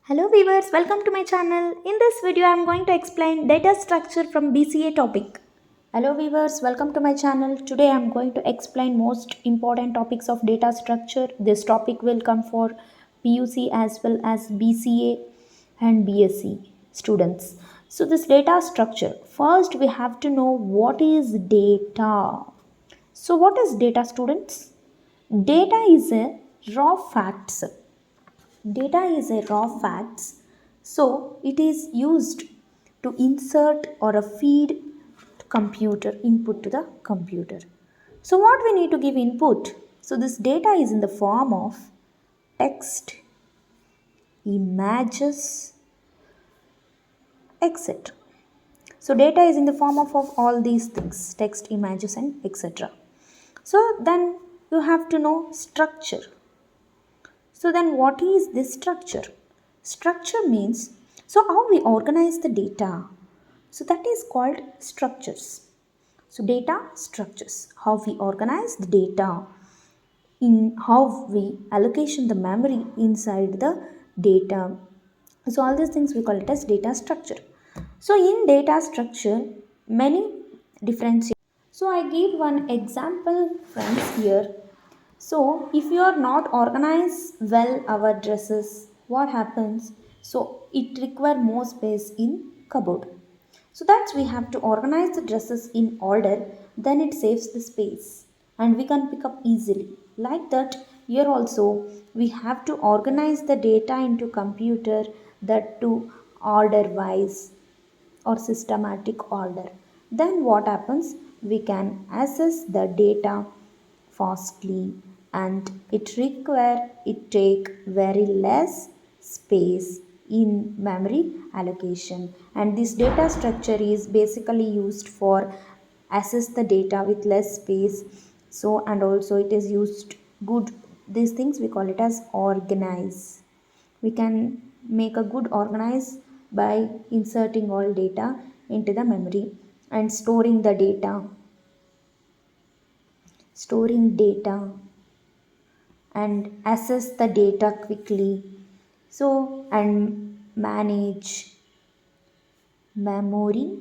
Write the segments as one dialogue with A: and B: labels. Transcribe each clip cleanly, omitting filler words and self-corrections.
A: Hello viewers, welcome to my channel. In this video, I am going to explain data structure from BCA topic. Hello viewers, welcome to my channel. Today I am going to explain most important topics of data structure. This topic will come for PUC as well as BCA and BSc students. So this data structure, first we have to know what is data. So what is data, students? Data is a raw facts. Data is a raw facts, so it is used to insert or a feed computer input to the computer. So what we need to give input? So this data is in the form of text, images, etc. So data is in the form of all these things, text, images and etc. So then you have to know structure. So then what is this structure? Structure means, so how we organize the data. So that is called structures. So data structures, how we organize the data, in how we allocation the memory inside the data. So all these things we call it as data structure. So in data structure, many different. So I give one example friends here. So if you are not organized well our dresses, what happens? So it require more space in cupboard. So that's we have to organize the dresses in order, then it saves the space and we can pick up easily. Like that, here also we have to organize the data into computer, that to order wise or systematic order. Then what happens? We can access the data fastly and it take very less space in memory allocation, and this data structure is basically used for access the data with less space. So and also it is used good, these things we call it as organize. We can make a good organize by inserting all data into the memory and storing data and access the data quickly. So and manage memory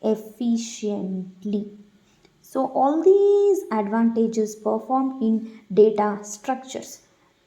A: efficiently. So all these advantages performed in data structures.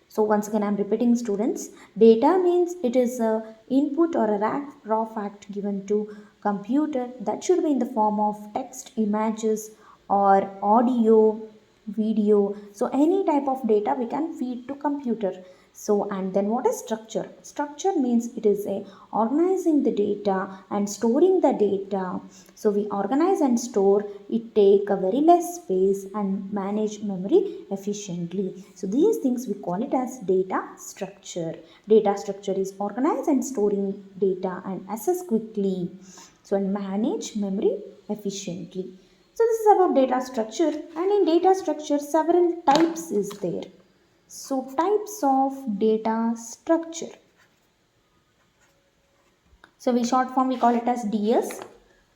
A: So once again I'm repeating students, data means it is a input or a raw fact given to computer that should be in the form of text, images or audio, video. So any type of data we can feed to computer. So and then what is structure? Structure means it is a organizing the data and storing the data. So we organize and store, it take a very less space and manage memory efficiently. So these things we call it as data structure. Data structure is organize and storing data and access quickly, so and manage memory efficiently. So this is about data structure, and in data structure several types is there. So types of data structure. So we short form we call it as DS.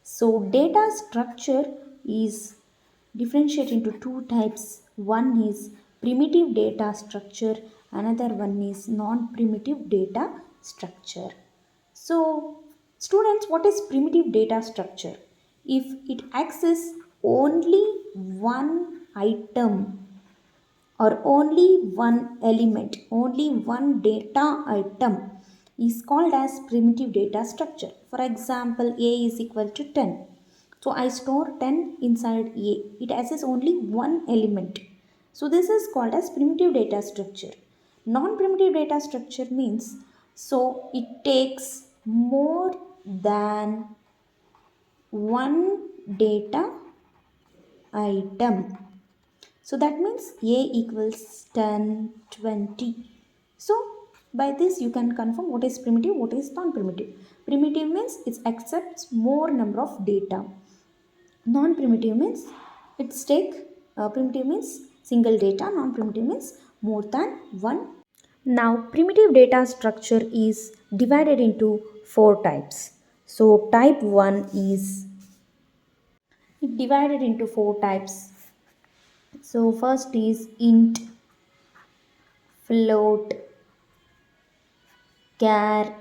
A: So data structure is differentiated into two types. One is primitive data structure, another one is non-primitive data structure. So students, what is primitive data structure? If it access only one item or only one element, only one data item is called as primitive data structure. For example, A is equal to 10. So I store 10 inside A. It accesses only one element. So this is called as primitive data structure. Non-primitive data structure means, so it takes more than one data item. So that means A equals 10, 20. So by this you can confirm what is primitive, what is non-primitive. Primitive means it accepts more number of data. Non-primitive means it's take, primitive means single data, non-primitive means more than one. Now primitive data structure is divided into four types. So type 1 is divided into four types. So first is int, float, char,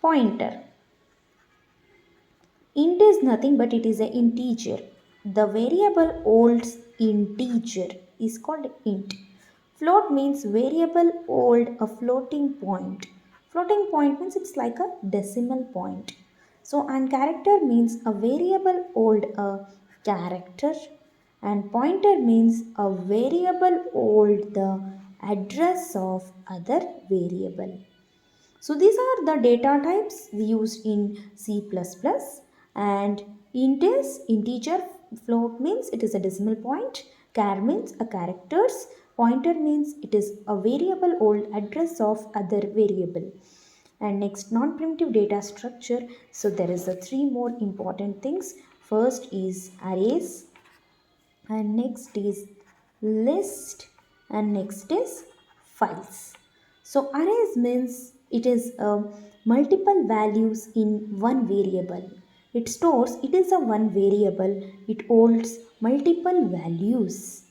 A: pointer. Int is nothing but it is an integer. The variable holds integer is called int. Float means variable hold a floating point. Floating point means it's like a decimal point. So and character means a variable hold a character, and pointer means a variable hold the address of other variable. So these are the data types we used in C++, and int is integer, float means it is a decimal point, char means a characters, pointer means it is a variable old address of other variable. And next, non-primitive data structure. So there is a three more important things. First is arrays, and next is list, and next is files. So arrays means it is multiple values in one variable. It is a one variable, it holds multiple values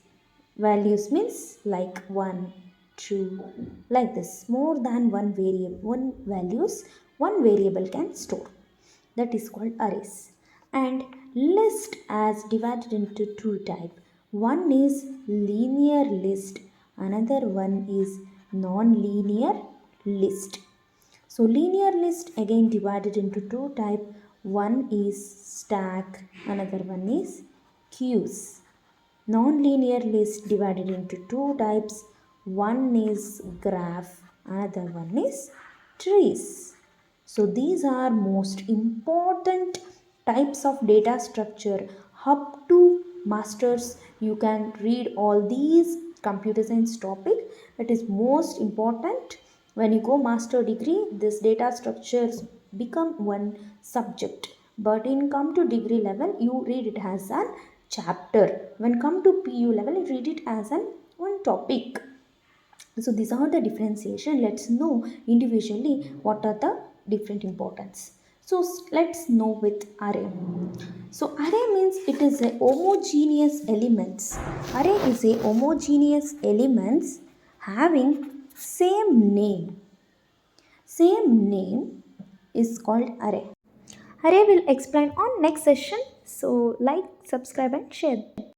A: means like 1 2, like this, more than one variable, one values one variable can store, that is called arrays. And list as divided into two type. One is linear list, another one is non-linear list. So linear list again divided into two type. One is stack, another one is queues. Non-linear list divided into two types. One is graph, another one is trees. So these are most important types of data structure. Up to masters you can read all these computer science topic. It is most important. When you go master degree, this data structures become one subject, but in come to degree level you read it as an chapter. When come to PU level you read it as an one topic. So these are the differentiation. Let's know individually what are the different importance. So let's know with array. So array means it is a homogeneous elements. Array is a homogeneous elements having same name. Same name is called array. Array will explain on next session. So like, subscribe and share.